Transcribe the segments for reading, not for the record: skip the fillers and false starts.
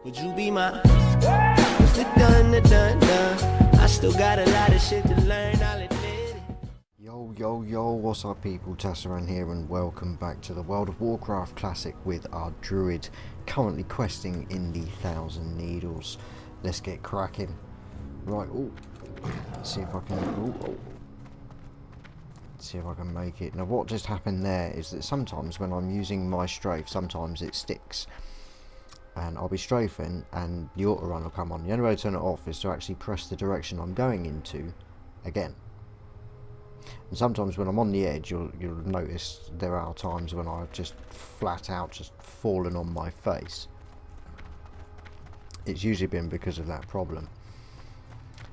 Would you be my? What's the done? I still got a lot of shit to learn, I'll admit it. Yo, what's up people, Tasaran here and welcome back to the World of Warcraft Classic with our druid, currently questing in the 1,000 Needles. Let's get cracking. Right, let's see if I can, see if I can make it. Now what just happened there is that sometimes when I'm using my strafe, sometimes it sticks. And I'll be strafing and the auto run will come on. The only way to turn it off is to actually press the direction I'm going into again. And sometimes when I'm on the edge, you'll notice there are times when I've just flat out just fallen on my face. It's usually been because of that problem.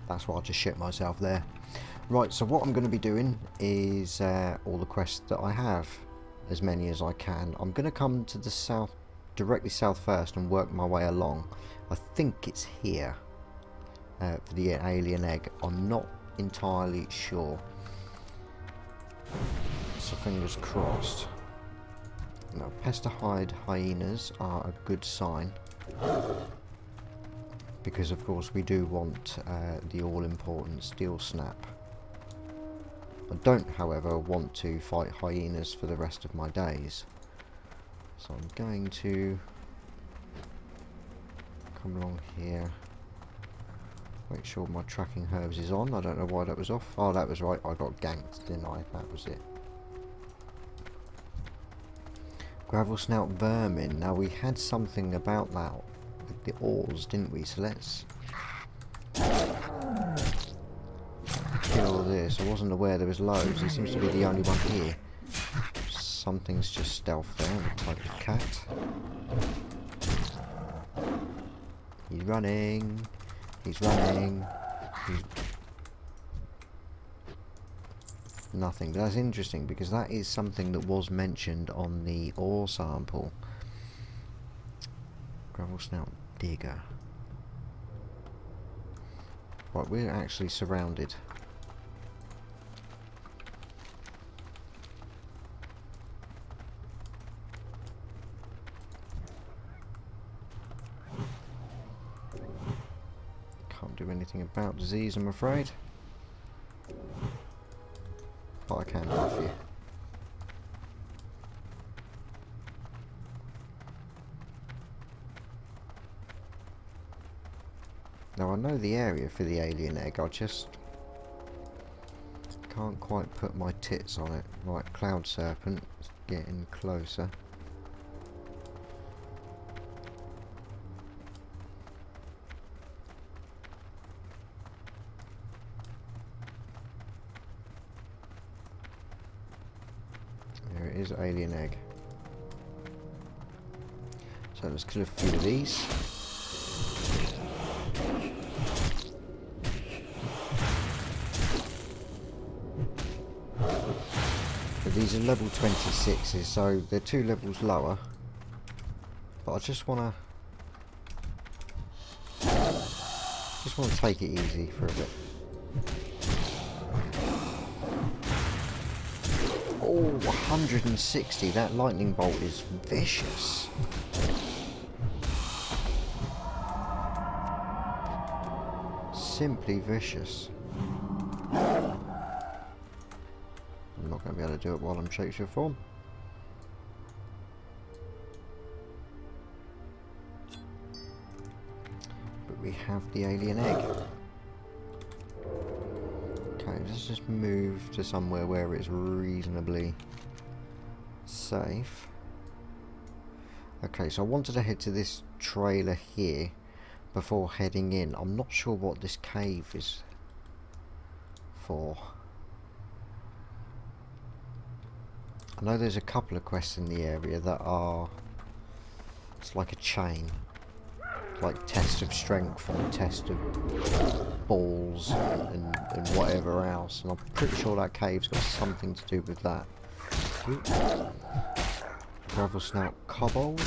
That's why I just shit myself there. Right, so what I'm going to be doing is all the quests that I have, as many as I can. I'm going to come to the south, directly south first, and work my way along. I think it's here for the alien egg. I'm not entirely sure, so fingers crossed. Now Pesterhide hyenas are a good sign, because of course we do want the all-important steel snap. I don't, however, want to fight hyenas for the rest of my days. So I'm going to come along here, make sure my tracking herbs is on. I don't know why that was off. Oh, that was right, I got ganked, didn't I? That was it. Gravel snout vermin. Now we had something about that with the ores, didn't we? So let's kill this. I wasn't aware there was loads. He seems to be the only one here. Something's just stealth there, the type of cat. He's running. He's running. Nothing. But that's interesting because that is something that was mentioned on the ore sample. Gravel snout digger. Right, we're actually surrounded. Do anything about disease, I'm afraid, but I can buff you. Now I know the area for the alien egg, I just can't quite put my tits on it. Right, cloud serpent, it's getting closer. There it is, alien egg. So let's kill a few of these. But these are level 26s, so they're 2 levels lower. But I just wanna take it easy for a bit. Oh, 160. That lightning bolt is vicious. Simply vicious. I'm not going to be able to do it while I'm shapeshift form. But we have the alien egg. Okay, let's just move to somewhere where it's reasonably safe. Okay, so I wanted to head to this trailer here before heading in. I'm not sure what this cave is for. I know there's a couple of quests in the area that are, it's like a chain, like test of strength and test of balls and whatever else, and I'm pretty sure that cave's got something to do with that. Gravel snout kobold.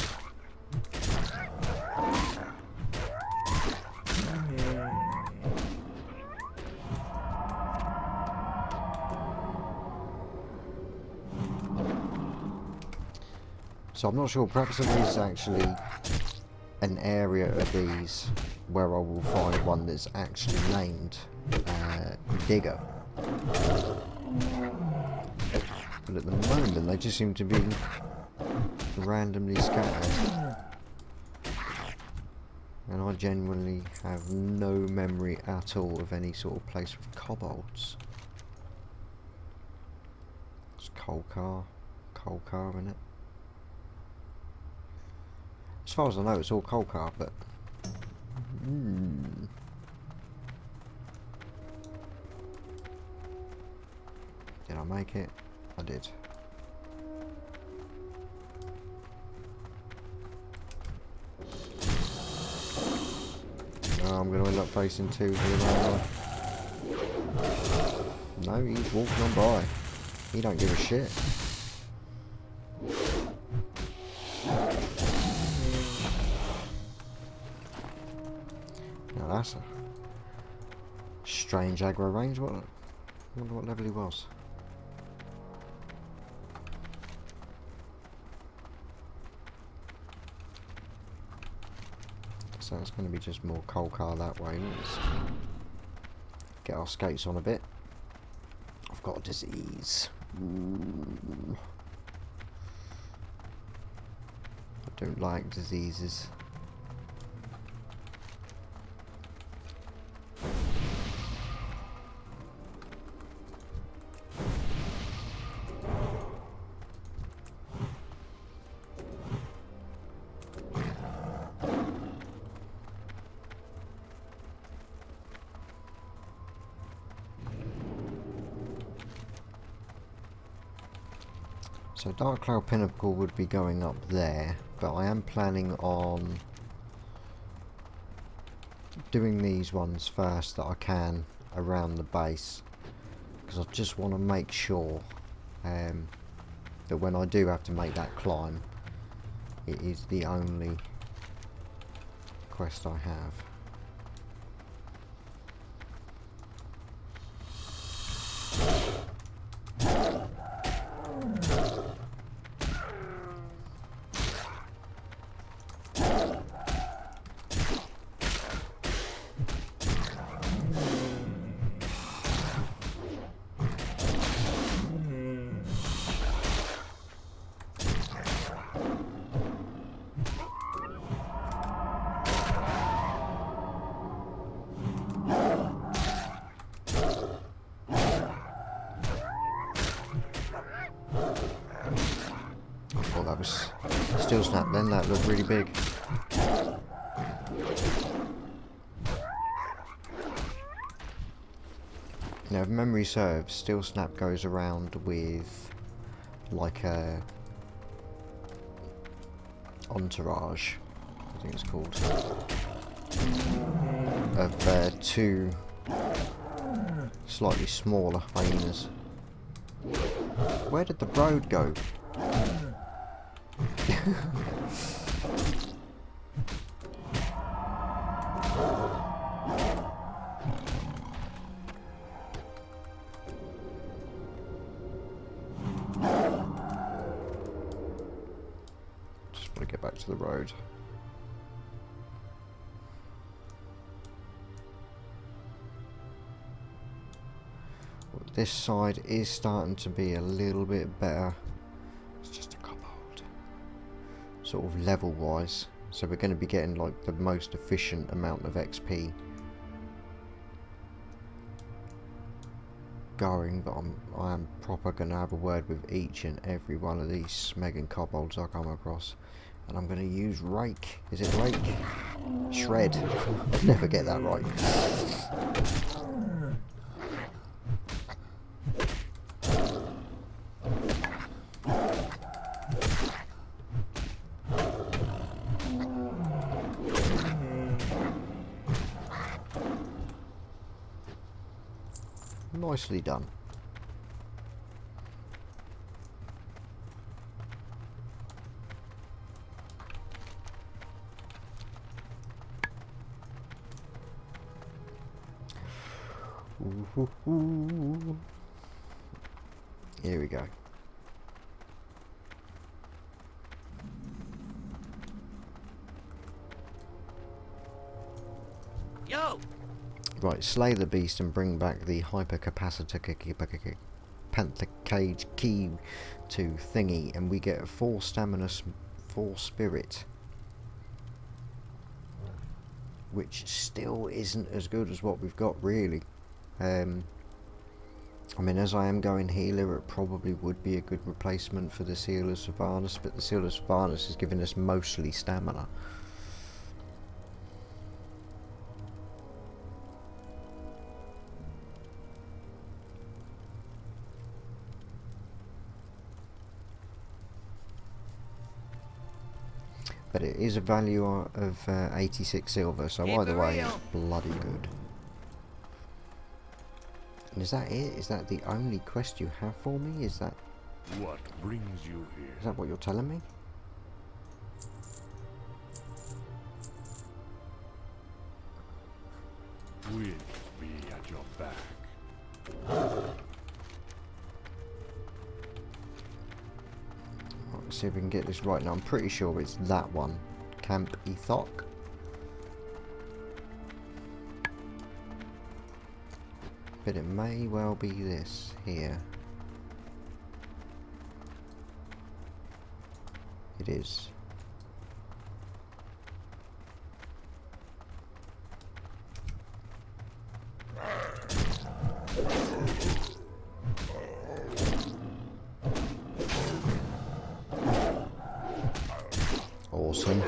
So I'm not sure, perhaps there is actually an area of these where I will find one that's actually named Digger. But at the moment they just seem to be randomly scattered. And I genuinely have no memory at all of any sort of place with kobolds. It's coal car in it. As far as I know, it's all coal car, but did I make it? I did. Oh, I'm going to end up facing two here. No, he's walking on by. He don't give a shit. Now that's a strange aggro range. I wonder what level he was. So it's going to be just more coal car that way. Let's get our skates on a bit. I've got a disease. Ooh. I don't like diseases. So Dark Cloud Pinnacle would be going up there, but I am planning on doing these ones first that I can around the base, because I just want to make sure that when I do have to make that climb, it is the only quest I have. That was Steel Snap then, that looked really big. Now if memory serves, Steel Snap goes around with like a entourage, I think it's called, of two slightly smaller hyenas. Where did the road go? Just want to get back to the road. Well, this side is starting to be a little bit better. It's just a kobold, sort of level wise, so we're going to be getting like the most efficient amount of XP going, but I am proper going to have a word with each and every one of these smegging kobolds I come across, and I'm going to use rake. Is it rake? Shred. I never get that right. Nicely done. Ooh. Here we go. Yo! Right, slay the beast and bring back the panther cage key to thingy, and we get 4 stamina, 4 spirit, which still isn't as good as what we've got, really. I mean, as I am going healer, it probably would be a good replacement for the Seal of Sylvanas, but the Seal of Sylvanas is giving us mostly stamina. But it is a value of 86 silver, so either way, it's bloody good. And is that it? Is that the only quest you have for me? Is that... What brings you here? Is that what you're telling me? Will be at your back. Let's see if we can get this right now. I'm pretty sure it's that one. Camp Ethok. But it may well be this here. It is. Awesome.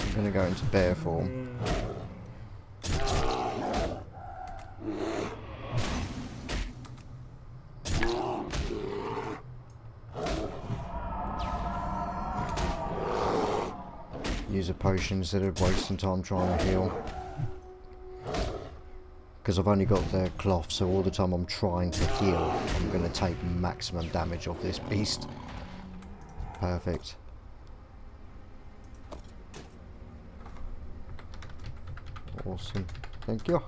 I'm going to go into bear form. Use a potion instead of wasting time trying to heal. Because I've only got the cloth, so all the time I'm trying to heal, I'm going to take maximum damage off this beast. Perfect. Awesome. Thank you.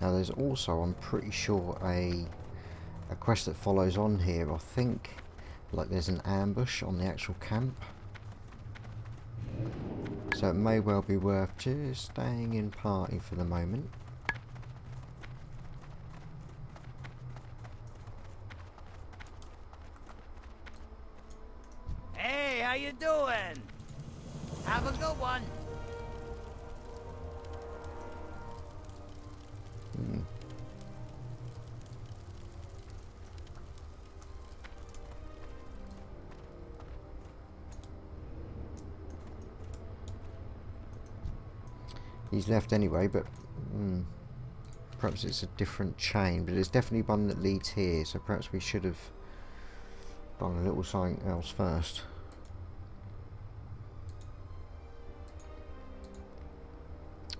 Now there's also, I'm pretty sure, a quest that follows on here. I think like there's an ambush on the actual camp. So it may well be worth just staying in party for the moment. Hey, how you doing? Have a good one. He's left anyway, but perhaps it's a different chain, but there's definitely one that leads here, so perhaps we should have done a little something else first.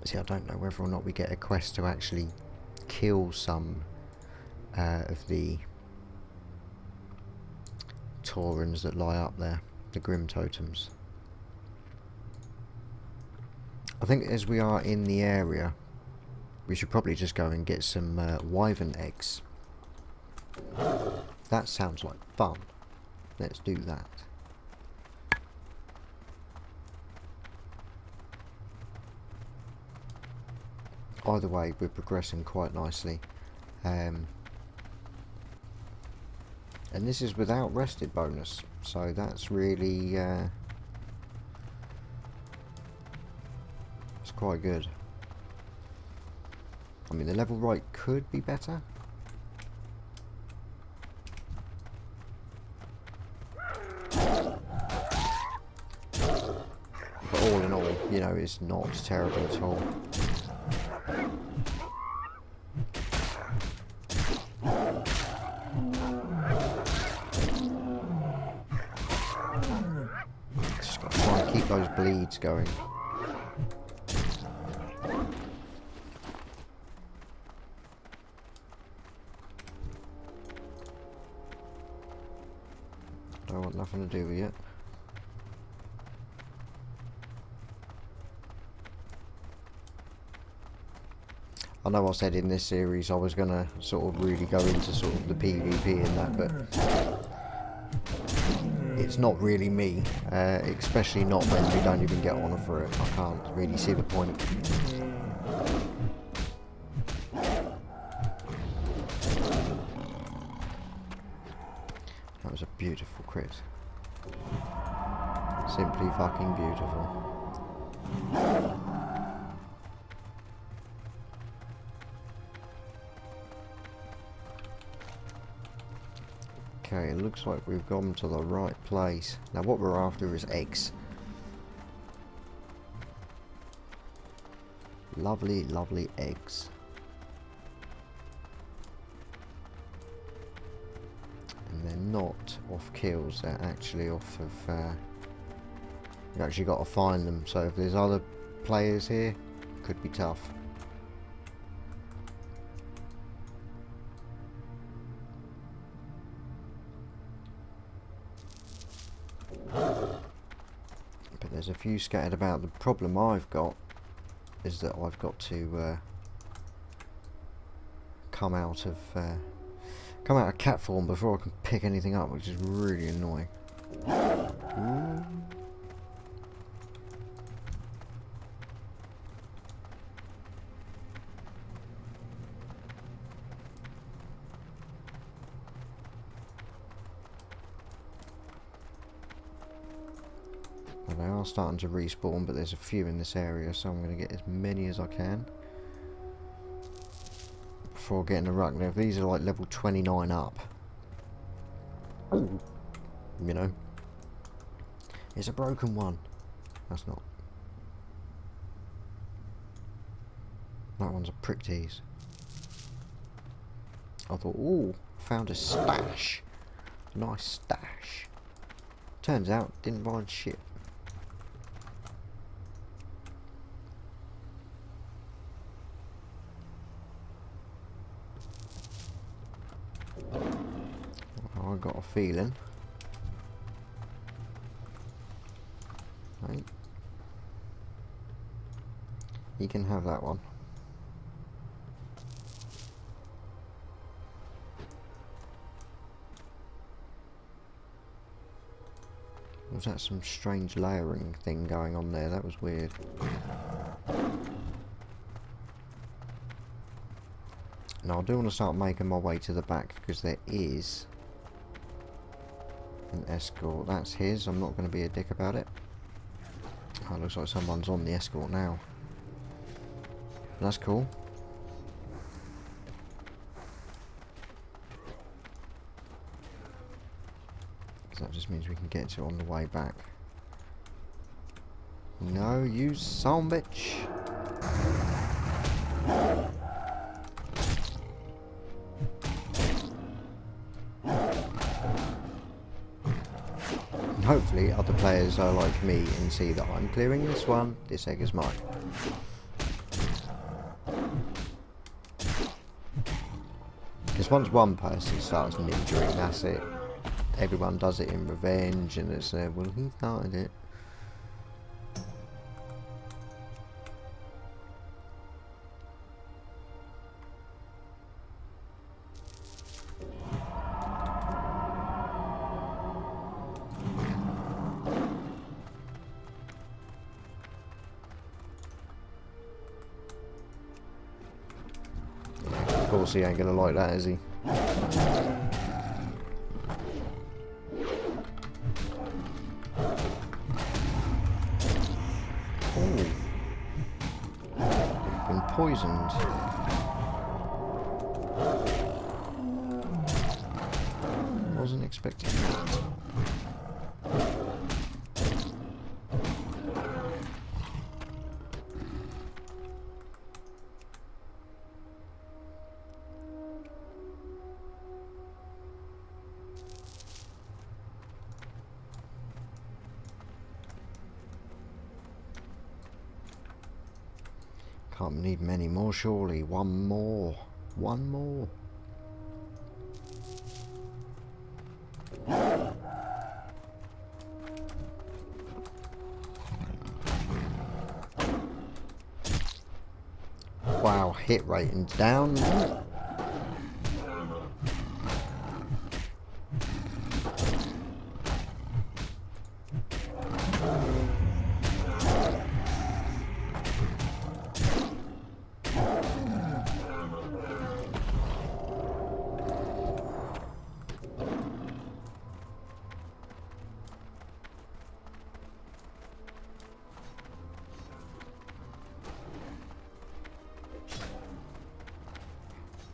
See, I don't know whether or not we get a quest to actually kill some of the taurens that lie up there, the grim totems. I think as we are in the area, we should probably just go and get some wyvern eggs. That sounds like fun. Let's do that. Either way, we're progressing quite nicely. And this is without rested bonus, so that's really... quite good. I mean, the level right could be better. But all in all, you know, it's not terrible at all. Just got to try and keep those bleeds going. Don't want nothing to do with it. I know I said in this series I was going to sort of really go into sort of the PvP and that, but it's not really me, especially not when we don't even get honour for it. I can't really see the point. That was a beautiful crit. Simply fucking beautiful. Okay, it looks like we've gone to the right place. Now what we're after is eggs. Lovely, lovely eggs. And they're not off kills, they're actually off of... you've actually got to find them, so if there's other players here, could be tough. But there's a few scattered about. The problem I've got is that I've got to come out of cat form before I can pick anything up, which is really annoying. Ooh. They are starting to respawn, but there's a few in this area, so I'm going to get as many as I can before getting a ruck. Now, if these are like level 29 up, ooh, you know, it's a broken one. That's not. That one's a prick tease. I thought, ooh, found a stash. Nice stash. Turns out, didn't find shit. I got a feeling. Right. You can have that one. Was that some strange layering thing going on there? That was weird. Now I do want to start making my way to the back because there is an escort. That's his. I'm not going to be a dick about it. Oh, it looks like someone's on the escort now. That's cool. So that just means we can get to it on the way back. No, you son of a bitch. Hopefully other players are like me and see that I'm clearing this one, this egg is mine. Because once one person starts ninjaing, that's it. Everyone does it in revenge and it's well, he started it. Of course he ain't gonna like that, is he? Oh. Been poisoned. Wasn't expecting that. Can't need many more, surely. One more. One more. Wow, hit rating down.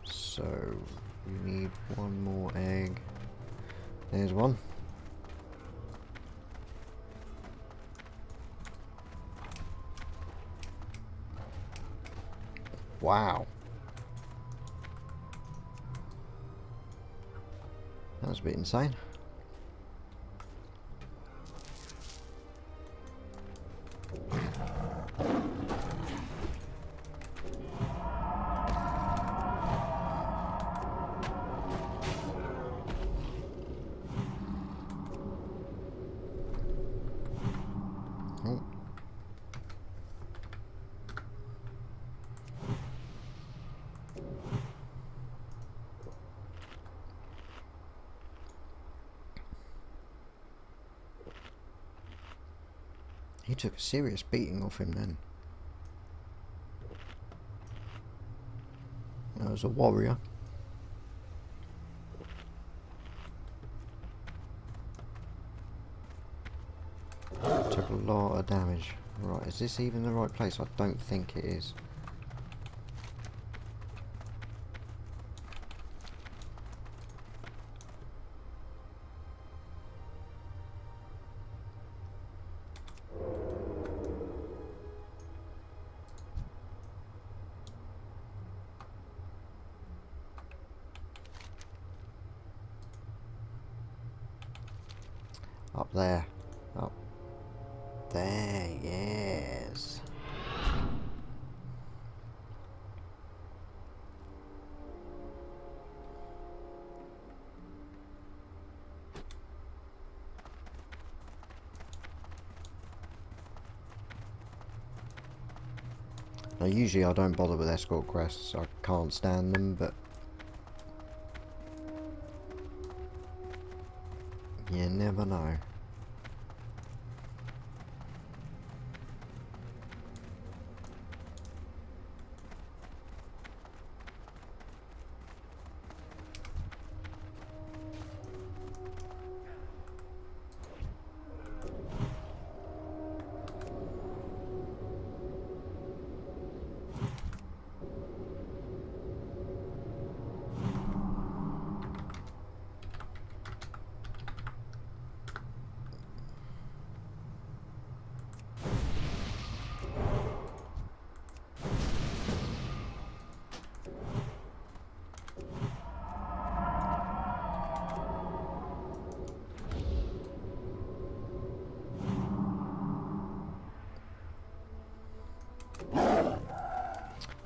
So, we need one more egg. There's one. Wow. That was a bit insane. Oh. He took a serious beating off him then. That was a warrior. Took a lot of damage. Right, is this even the right place? I don't think it is. Up there. Up there, yes. Now usually I don't bother with escort quests, I can't stand them, but you never know.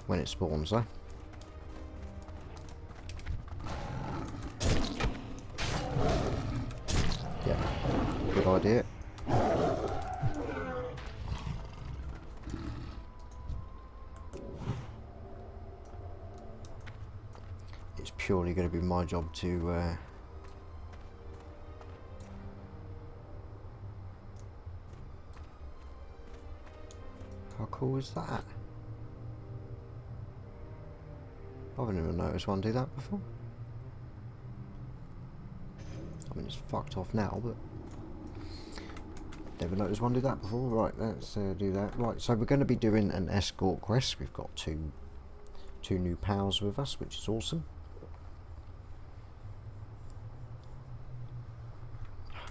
When it spawns though. Yeah, good idea. It's purely going to be my job to how cool is that? I haven't even noticed one do that before. I mean, it's fucked off now, but never noticed one do that before. Right, let's do that. Right, so we're going to be doing an escort quest. We've got two new pals with us, which is awesome.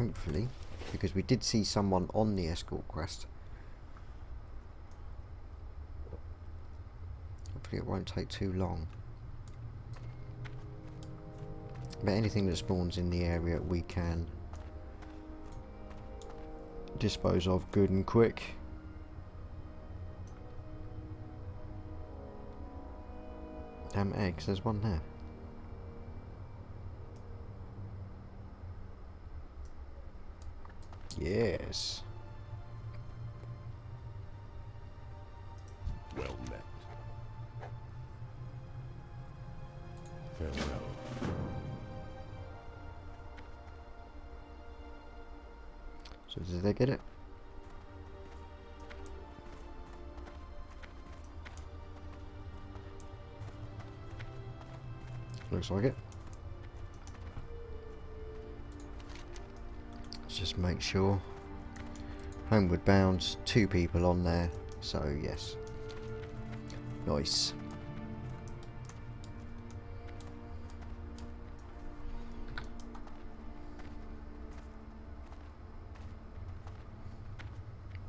hopefully, because we did see someone on the escort quest. Hopefully it won't take too long. But anything that spawns in the area we can dispose of good and quick. Damn eggs, there's one there. Yes. Well met. Farewell. So did they get it? Looks like it. Let's just make sure. Homeward bound, 2 people on there, so yes. Nice.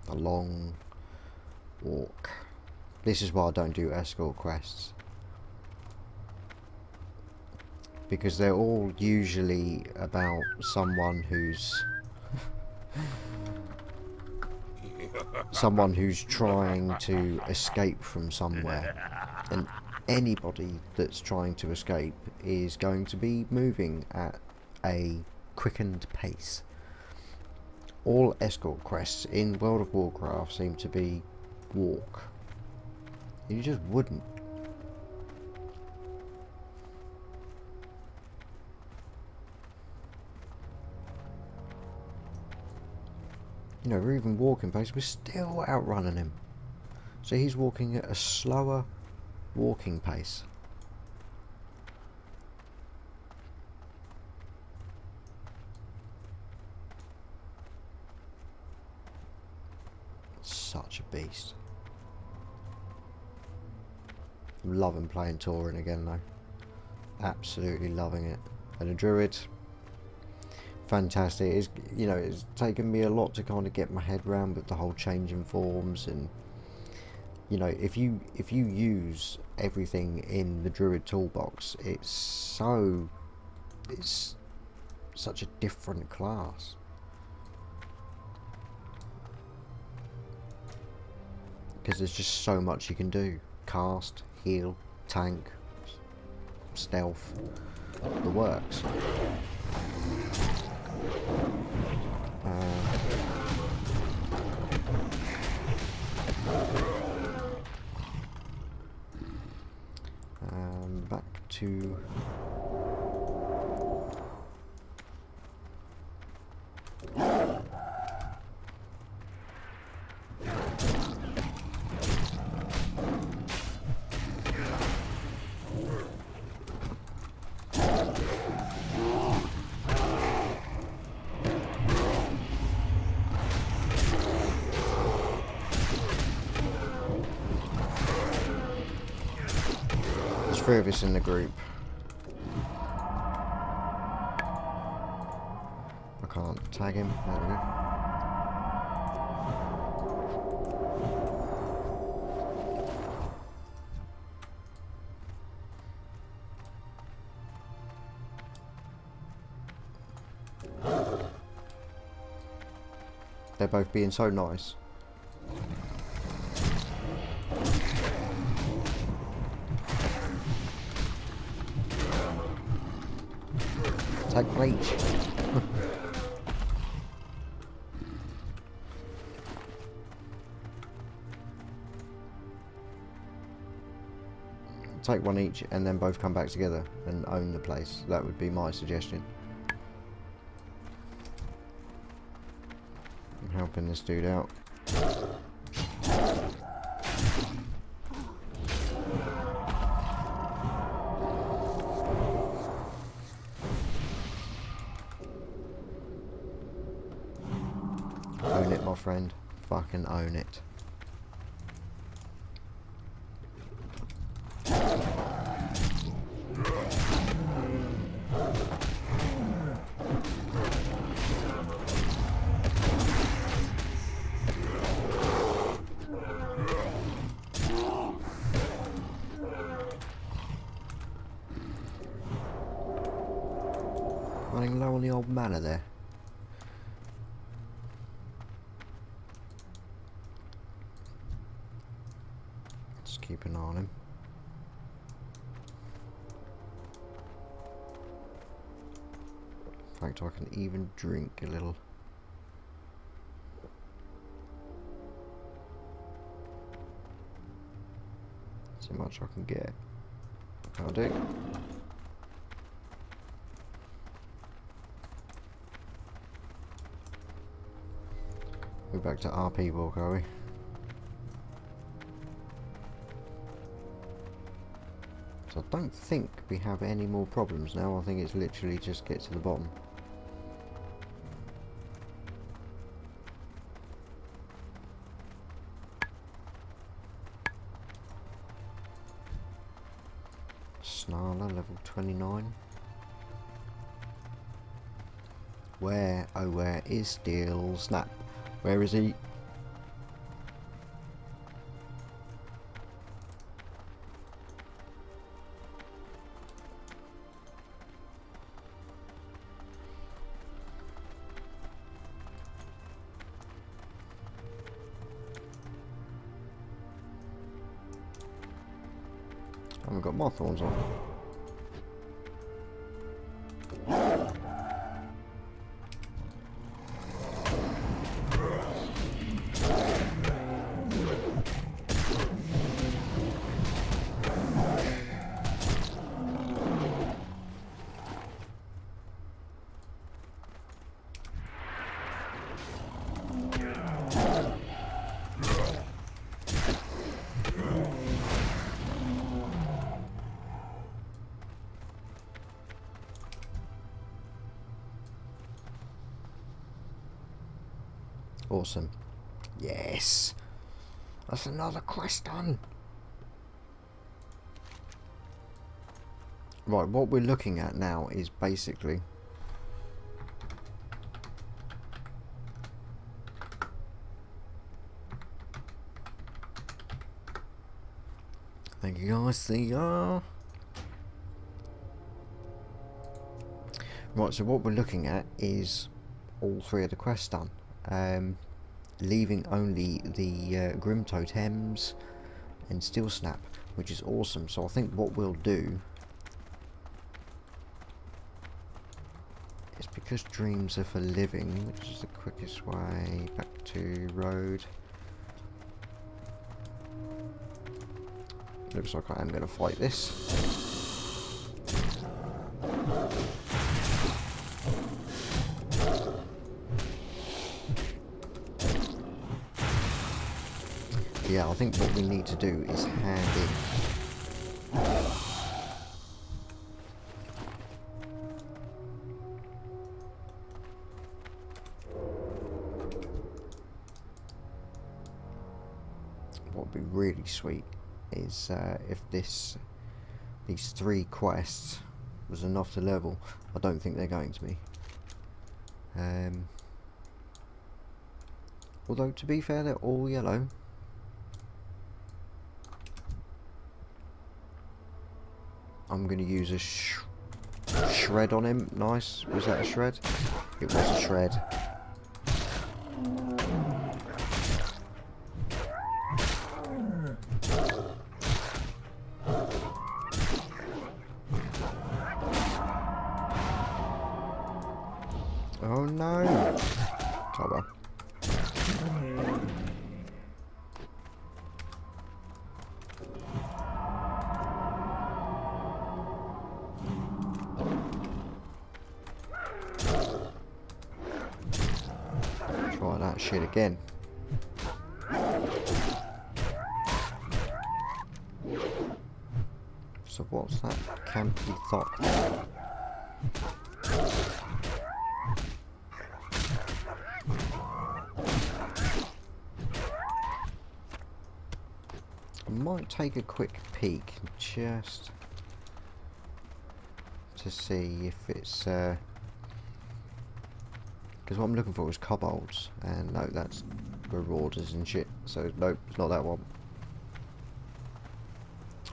A long walk. This is why I don't do escort quests, because they're all usually about someone who's trying to escape from somewhere, and anybody that's trying to escape is going to be moving at a quickened pace. All escort quests in World of Warcraft seem to be walk. You just wouldn't. You know, we're even walking pace, we're still outrunning him. So he's walking at a slower walking pace. Such a beast. I'm loving playing Tauren again though. Absolutely loving it. And a druid, fantastic. It's, you know, it's taken me a lot to kind of get my head around with the whole changing forms, and you know, if you use everything in the druid toolbox, it's such a different class. Because there's just so much you can do. Cast, heal, tank, stealth, the works. Back to... There's 3 of us in the group. I can't tag him. There we go. They're both being so nice. Take bleach. Take one each and then both come back together and own the place. That would be my suggestion. I'm helping this dude out. Own it, my friend. Fucking own it. running low on the old mana there. Just keep an eye on him. In fact, I can even drink a little. So much I can get. I'll do. We're back to RP walk, are we? So I don't think we have any more problems now. I think it's literally just get to the bottom. Snarler, level 29. Where, oh where is Steel Snap? Where is he? I haven't got my thorns on. Awesome. Yes! That's another quest done! Right, what we're looking at now is basically thank you guys, see ya! Right, so what we're looking at is all three of the quests done. Leaving only the Grim Totems and Steel Snap, which is awesome. So I think what we'll do is, because dreams are for living, which is the quickest way back to road. Looks like I am going to fight this. Yeah, I think what we need to do is hand in. What would be really sweet is if these three quests was enough to level. I don't think they're going to be. Although to be fair, they're all yellow. I'm going to use a shred on him. Nice. Was that a shred? It was a shred. Oh no. Oh well. Try that shit again. So what's that campy thought? I might take a quick peek just to see if it's because what I'm looking for is kobolds, and no, that's marauders and shit, so nope, it's not that one.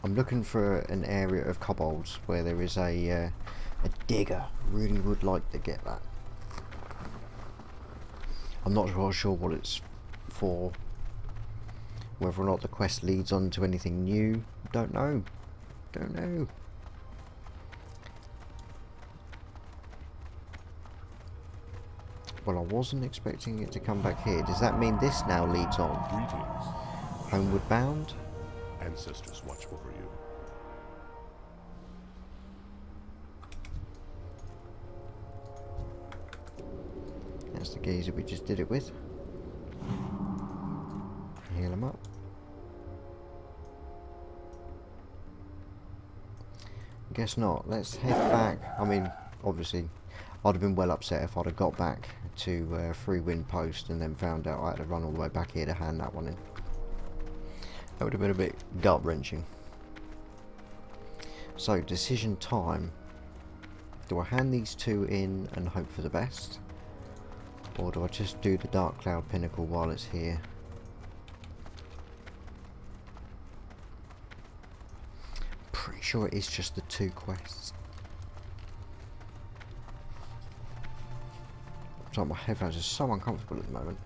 I'm looking for an area of kobolds where there is a A digger. Really would like to get that. I'm not really sure what it's for. Whether or not the quest leads on to anything new, don't know. Don't know. Well, I wasn't expecting it to come back here. Does that mean this now leads on? Greetings. Homeward bound? Ancestors watch over you. That's the geezer we just did it with. Heal him up. Guess not. Let's head back. I mean, obviously, I'd have been well upset if I'd have got back to Free Wind Post and then found out I had to run all the way back here to hand that one in. That would have been a bit gut-wrenching. So, decision time. Do I hand these two in and hope for the best? Or do I just do the Dark Cloud Pinnacle while it's here? Pretty sure it is just the two quests. So my headphones are so uncomfortable at the moment.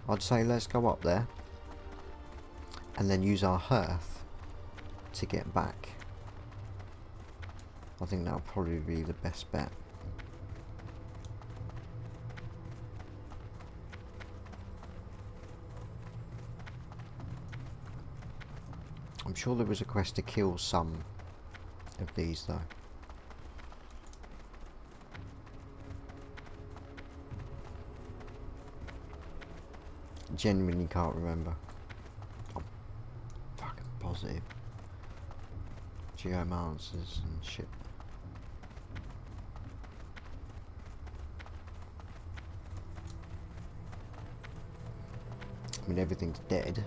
I'd say let's go up there and then use our hearth to get back. I think that'll probably be the best bet. I'm sure there was a quest to kill some of these though. Genuinely can't remember. I'm fucking positive. Geomancers and shit. I mean, everything's dead.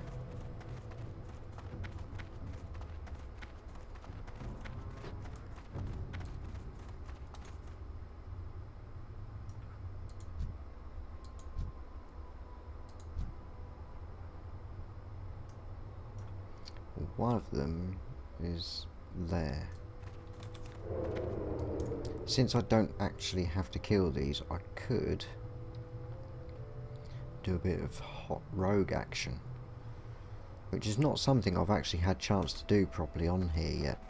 One of them is there. Since I don't actually have to kill these, I could do a bit of hot rogue action, which is not something I've actually had chance to do properly on here yet.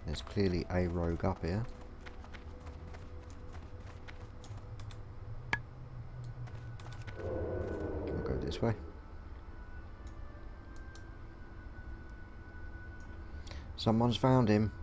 There's clearly a rogue up here. I'll go this way. Someone's found him.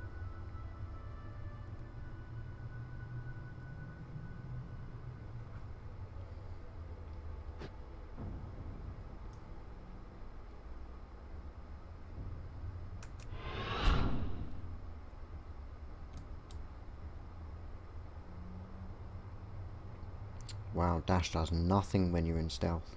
Wow, dash does nothing when you're in stealth.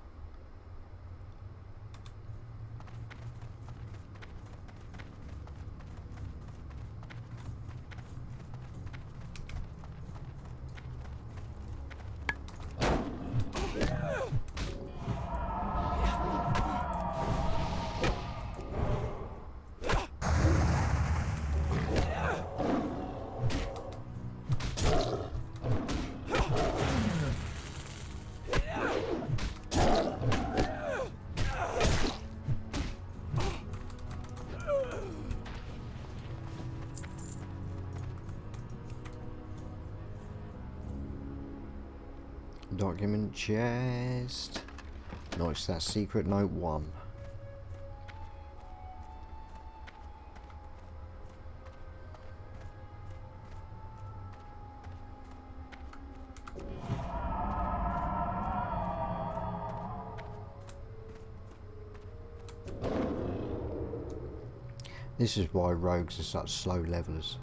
Document chest. Nice, that's secret note 1. This is why rogues are such slow levelers.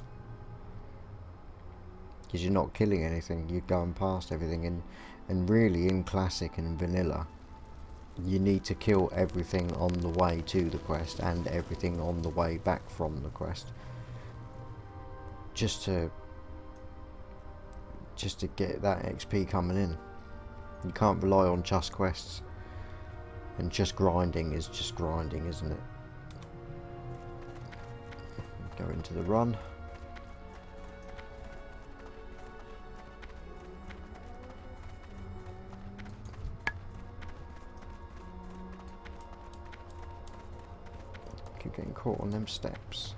Because you're not killing anything, you're going past everything, and really in classic and vanilla you need to kill everything on the way to the quest and everything on the way back from the quest just to get that XP coming in. You can't rely on just quests. And just grinding is just grinding, isn't it? Go into the run. Keep getting caught on them steps.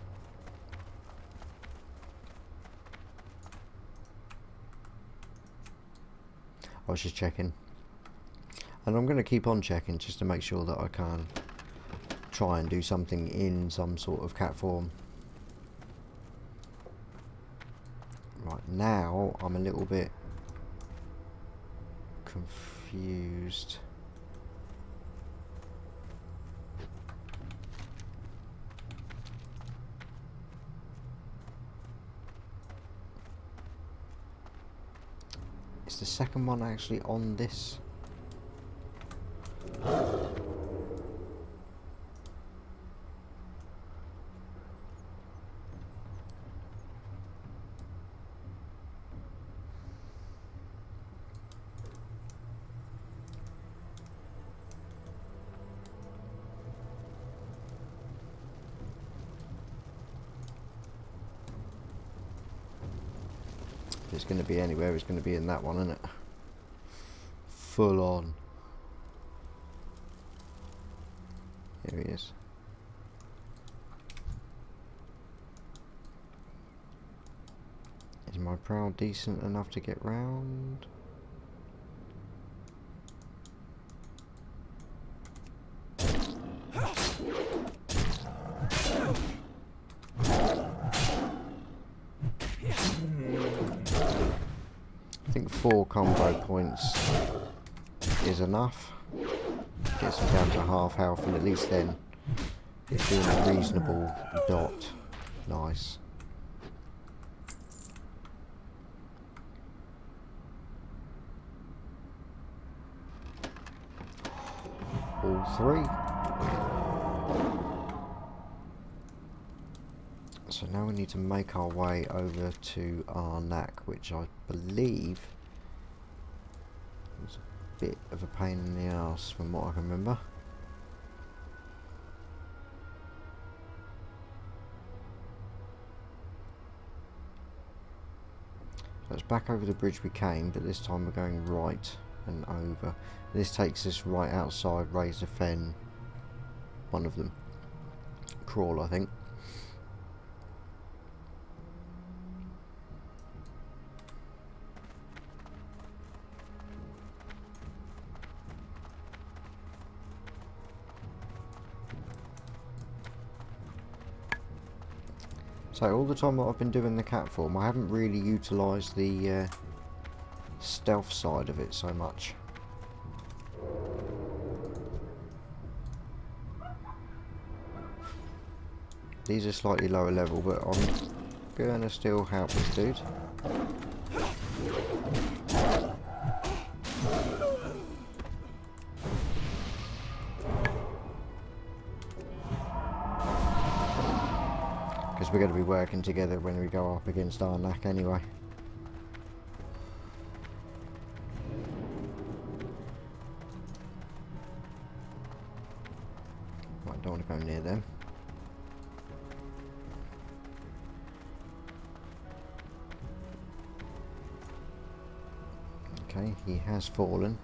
I was just checking. And I'm going to keep on checking just to make sure that I can try and do something in some sort of cat form. Right, now I'm a little bit confused. Is the second one actually on this? If it's going to be anywhere, it's going to be in that one, isn't it? Full on. Here he is. Is my prow decent enough to get round? I think 4 combo points is enough. Gets him down to half health, and at least then it's doing a reasonable dot. Nice. All 3. So now we need to make our way over to Arnak, which I believe was a bit of a pain in the ass from what I can remember. So it's back over the bridge we came, but this time we're going right and over. This takes us right outside Razor Fen, one of them. Crawl, I think. So all the time that I've been doing the cat form, I haven't really utilised the stealth side of it so much. These are slightly lower level, but I'm gonna still help this dude. Because we're going to be working together when we go up against Arnak anyway. Right, don't want to go near them. Okay, he has fallen.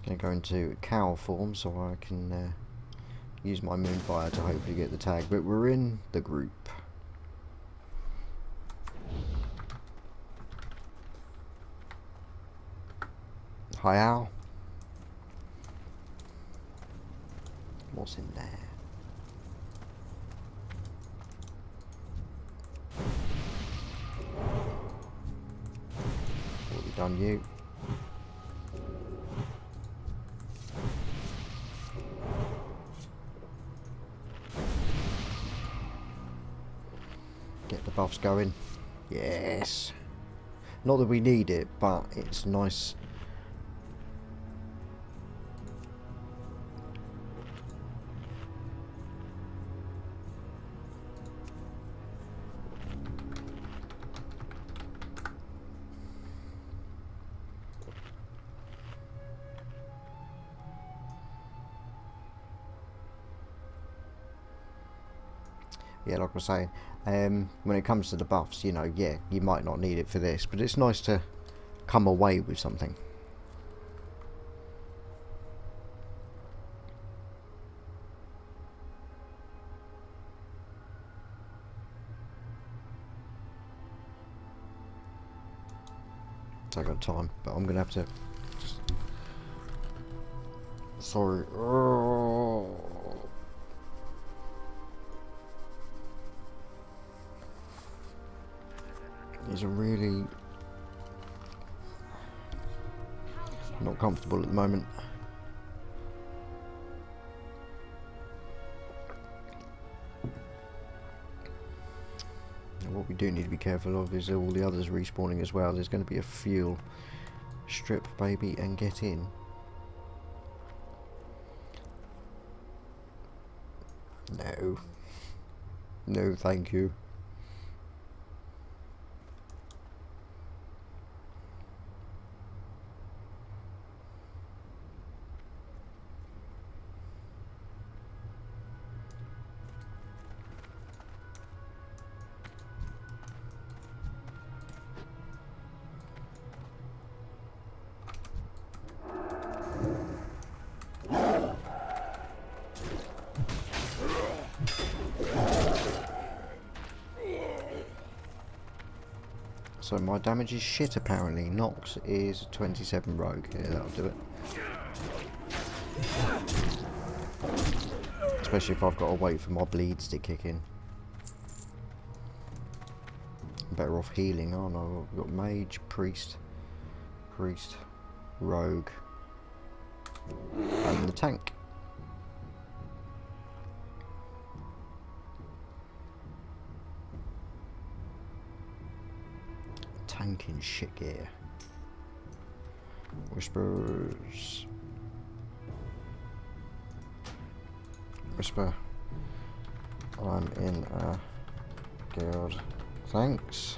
Going to go into cow form so I can use my moonfire to hopefully get the tag, but we're in the group. Hi Al. What's in there? Already done you. Get the buffs going. Yes. Not that we need it, but it's nice. yeah, like I was saying, when it comes to the buffs, you know, yeah, you might not need it for this, but it's nice to come away with something. So I got time, but I'm gonna have to. Sorry. Oh. These are really not comfortable at the moment. And what we do need to be careful of is all the others respawning as well. There's going to be a fuel strip, baby, and get in. No. No, thank you. So my damage is shit apparently. Nox is 27 rogue. Yeah, that'll do it. Especially if I've got to wait for my bleeds to kick in. I'm better off healing, aren't I? I've got mage, priest, rogue, and the tank. Tanking shit gear. Whispers. Whisper. I'm in a guild. Thanks.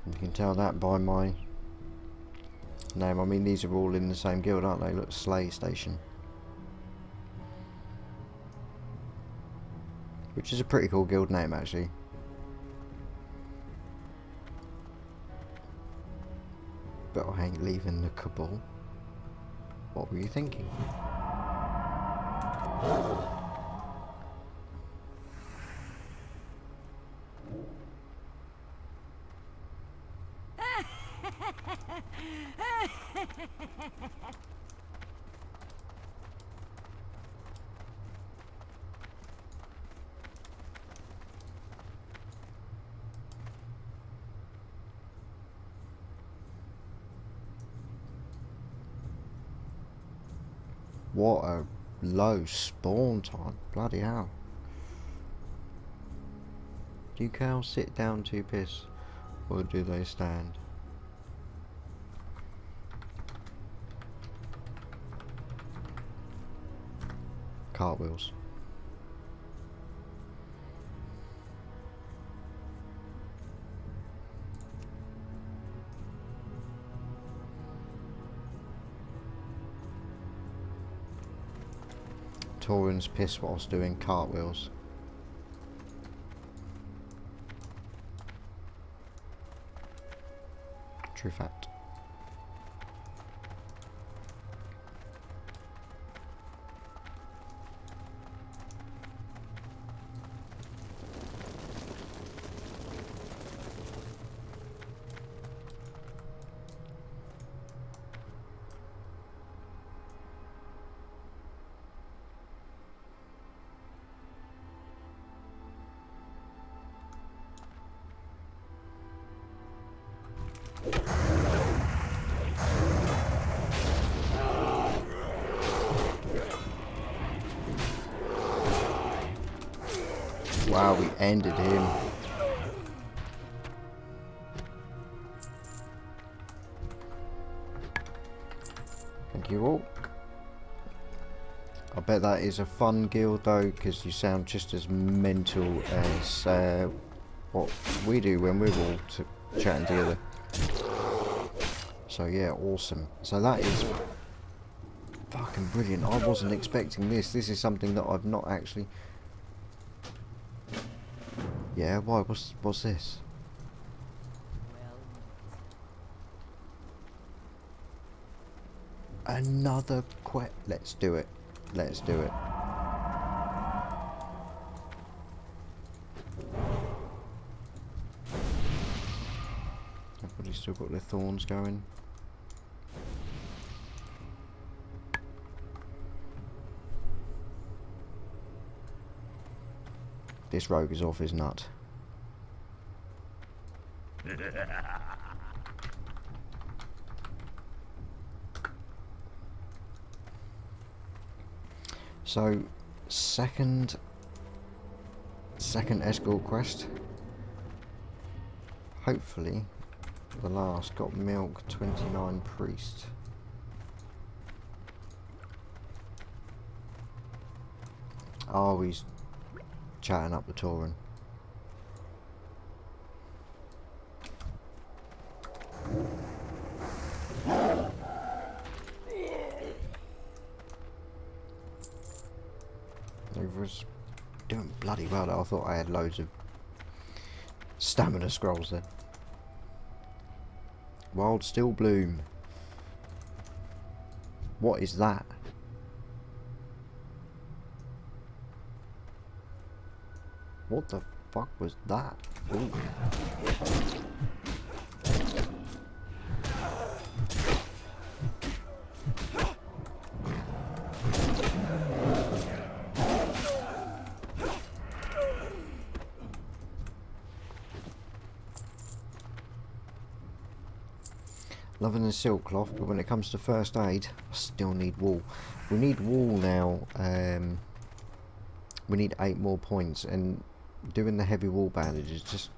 You can tell that by my name. I mean, these are all in the same guild, aren't they? Look, Slay Station. Which is a pretty cool guild name, actually. But I ain't leaving the Cabal. What were you thinking? What a low spawn time. Bloody hell. Do cows sit down to piss, or do they stand? Cartwheels. Tauren's piss whilst doing cartwheels. True fact. Wow, we ended him. Thank you all. I bet that is a fun guild though, because you sound just as mental as what we do when we're all chatting together. So yeah, awesome. So that is fucking brilliant. I wasn't expecting this. This is something that I've not actually... Yeah, why? What's this? Another quest. Let's do it. Let's do it. Everybody's still got their thorns going. This rogue is off his nut. So, second escort quest. Hopefully, the last got milk 29 priest. Oh, he's chatting up the Tauren. He was doing bloody well though. I thought I had loads of stamina scrolls then. Wild Steel Bloom. What is that? What the fuck was that? Ooh. Loving the silk cloth, but when it comes to first aid, I still need wool. We need wool now. We need 8 more points, and doing the heavy wool bandages, just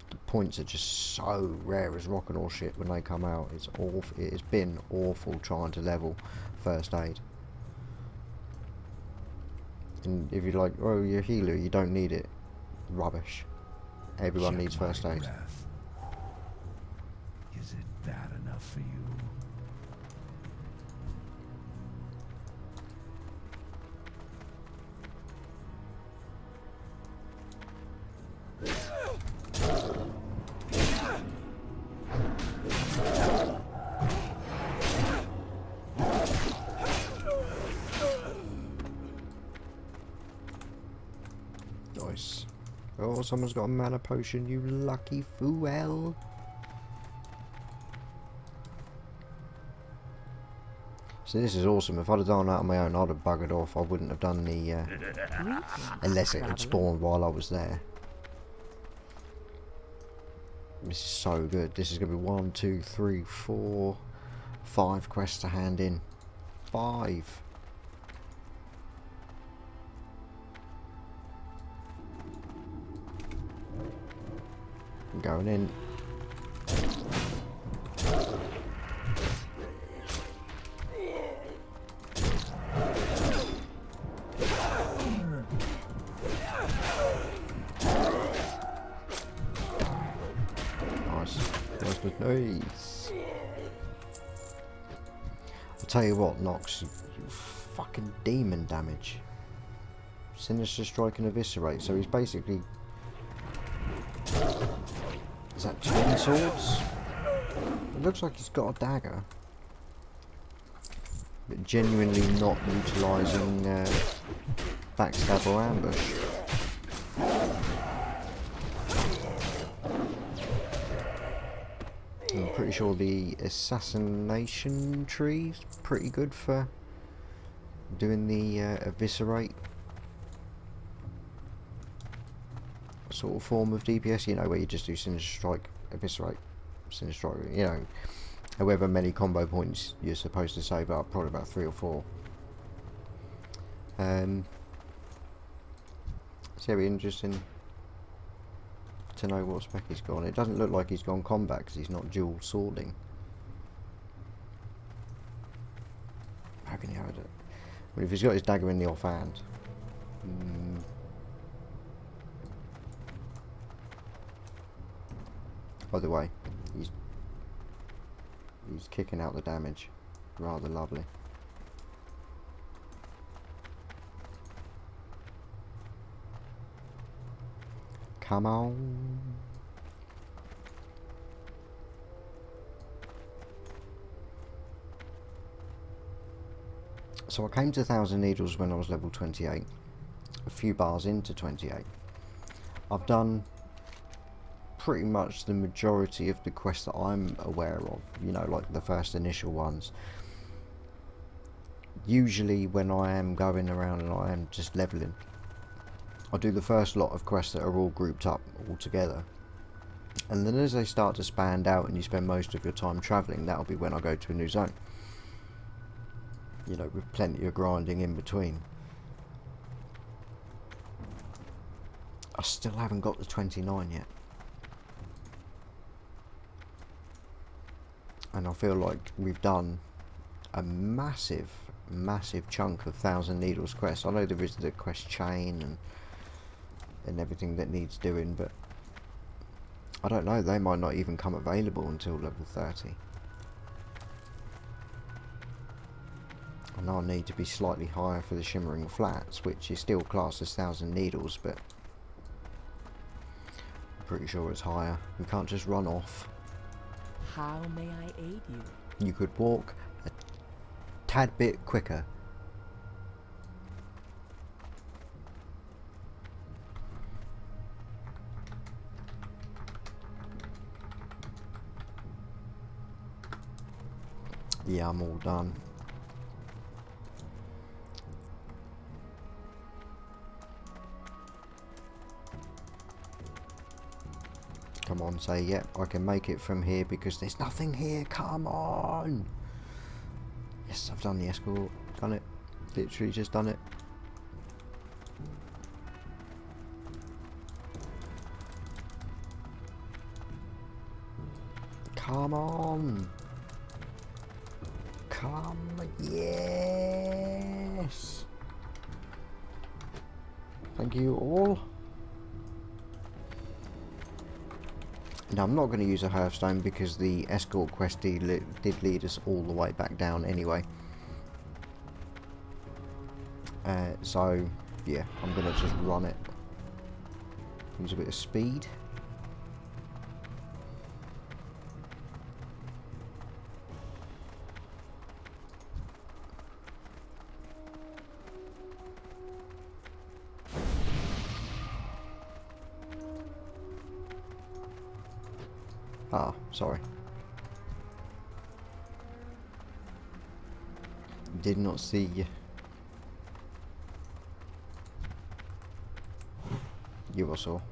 the points are just so rare as rock and all shit when they come out. It's awful. It has been awful trying to level first aid. And if you're like, oh, you're a healer, you don't need it. Rubbish. Everyone needs first aid. Is it bad enough for you? Nice. Oh, someone's got a mana potion, you lucky fool. So this is awesome. If I'd have done that on my own, I'd have buggered off. I wouldn't have done the... unless it had spawned while I was there. This is so good. This is going to be 1, 2, 3, 4, 5 quests to hand in. 5! I'm going in. Nice. I'll tell you what, Nox, you fucking demon damage. Sinister Strike and Eviscerate, so he's basically... Is that twin swords? It looks like he's got a dagger. But genuinely not utilising backstab or ambush. I'm pretty sure the assassination tree is pretty good for doing the eviscerate sort of form of DPS, you know, where you just do Sinister Strike, eviscerate, Sinister Strike, you know, however many combo points you're supposed to save up, probably about 3 or 4. So it'll be interesting to know what spec he's gone. It doesn't look like he's gone combat because he's not dual swording. How can he have it? Well, if he's got his dagger in the offhand. By the way, he's kicking out the damage. Rather lovely. Come on. So I came to 1,000 Needles when I was level 28. A few bars into 28. I've done pretty much the majority of the quests that I'm aware of. You know, like the first initial ones. Usually when I am going around and I am just leveling, I do the first lot of quests that are all grouped up all together. And then as they start to span out and you spend most of your time travelling, that'll be when I go to a new zone. You know, with plenty of grinding in between. I still haven't got the 29 yet. And I feel like we've done a massive chunk of 1,000 Needles quests. I know there is the quest chain and everything that needs doing, but I don't know, they might not even come available until level 30. I know I need to be slightly higher for the Shimmering Flats, which is still classed as 1,000 Needles, but I'm pretty sure it's higher. You can't just run off. How may I aid you? You could walk a tad bit quicker. Yeah, I'm all done. Come on, say, yep, I can make it from here because there's nothing here. Come on. Yes, I've done the escort. Done it. Literally just done it. Come on. Come. Yes. Thank you all. Now I'm not going to use a Hearthstone because the escort quest did lead us all the way back down anyway. So yeah, I'm going to just run it. Use a bit of speed. Ah, sorry. Did not see you. You also.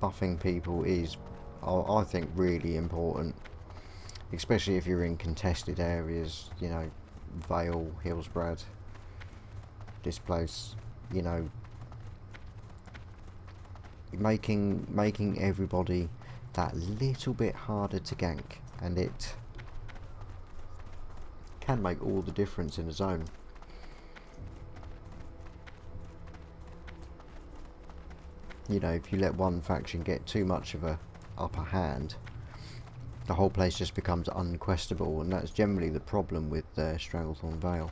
Buffing people is, I think, really important. Especially if you're in contested areas, you know, Vale, Hillsbrad, this place, you know, making everybody that little bit harder to gank, and it can make all the difference in a zone. You know, if you let one faction get too much of a upper hand, the whole place just becomes unquestable, and that's generally the problem with Stranglethorn Vale.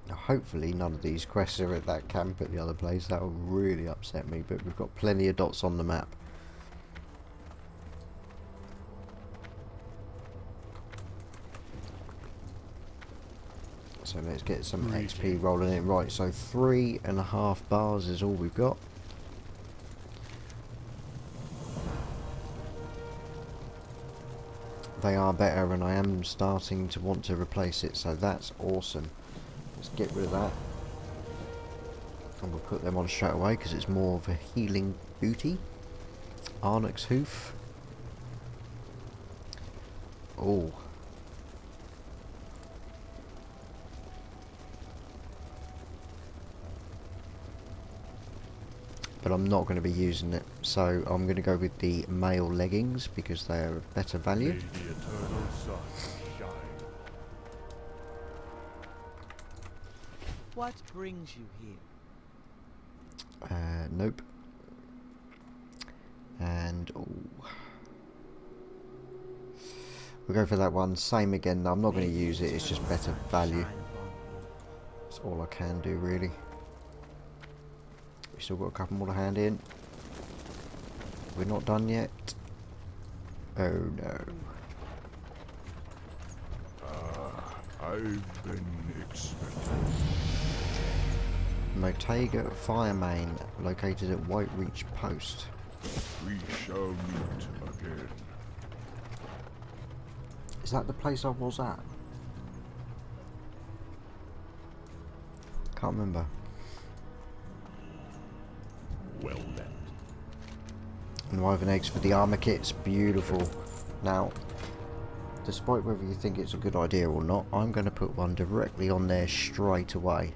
Now, hopefully none of these quests are at that camp at the other place. That would really upset me, but we've got plenty of dots on the map. So let's get some XP rolling in. Right, so 3.5 bars is all we've got. They are better, and I am starting to want to replace it, so that's awesome. Let's get rid of that. And we'll put them on straight away because it's more of a healing booty. Arnox Hoof. Oh. But I'm not going to be using it, so I'm going to go with the male leggings because they are of better value. May the eternal sun shine What brings you here? Nope. And we'll go for that one. Same again. I'm not going to use it. It's just better value. That's all I can do, really. We still got a couple more to hand in. We're not done yet. Oh no. I've been expecting. Motega Fire Main, located at White Reach Post. We shall meet again. Is that the place I was at? Can't remember. Well met. And Wyvern eggs for the armor kits, beautiful. Now, despite whether you think it's a good idea or not, I'm going to put one directly on there straight away.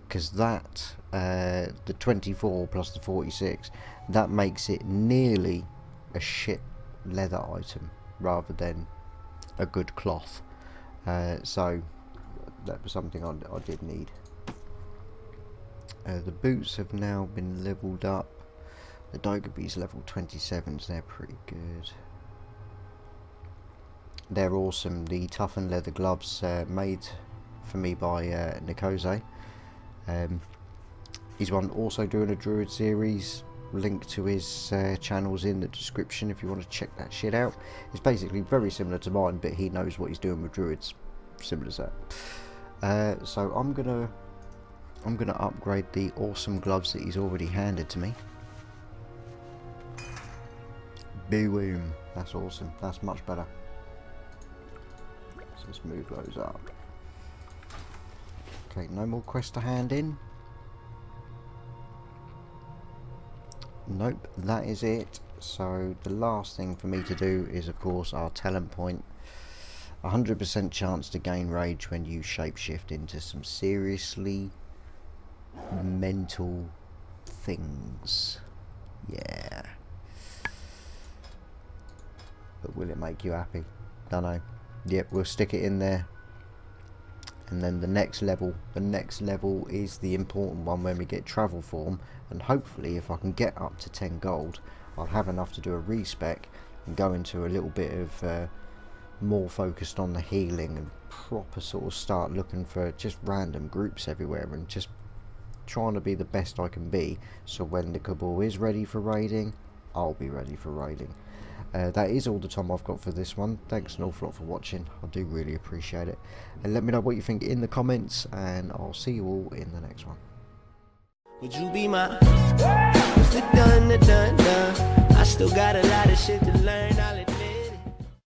Because that, the 24 plus the 46, that makes it nearly a shit leather item rather than a good cloth. So that was something I did need. The boots have now been leveled up. The Dogoby's level 27s, they're pretty good. They're awesome. The toughened leather gloves made for me by Nikose. He's also doing a Druid series. Link to his channels in the description if you want to check that shit out. It's basically very similar to mine, but he knows what he's doing with Druids. Simple as that. So I'm gonna upgrade the awesome gloves that he's already handed to me. Boom. That's awesome. That's much better. So let's move those up. Okay, no more quests to hand in. Nope, that is it. So the last thing for me to do is, of course, our talent point. 100% chance to gain rage when you shapeshift into some seriously mental things. Yeah. But will it make you happy? Don't know. Yep, we'll stick it in there. And then the next level is the important one when we get travel form, and hopefully if I can get up to 10 gold I'll have enough to do a respec and go into a little bit of more focused on the healing and proper sort of start looking for just random groups everywhere and just trying to be the best I can be, so when the Cabal is ready for raiding, I'll be ready for raiding. That is all the time I've got for this one. Thanks an awful lot for watching. I do really appreciate it. And let me know what you think in the comments, and I'll see you all in the next one. Would you be my what's the done, the done, done? I still got a lot of shit to learn.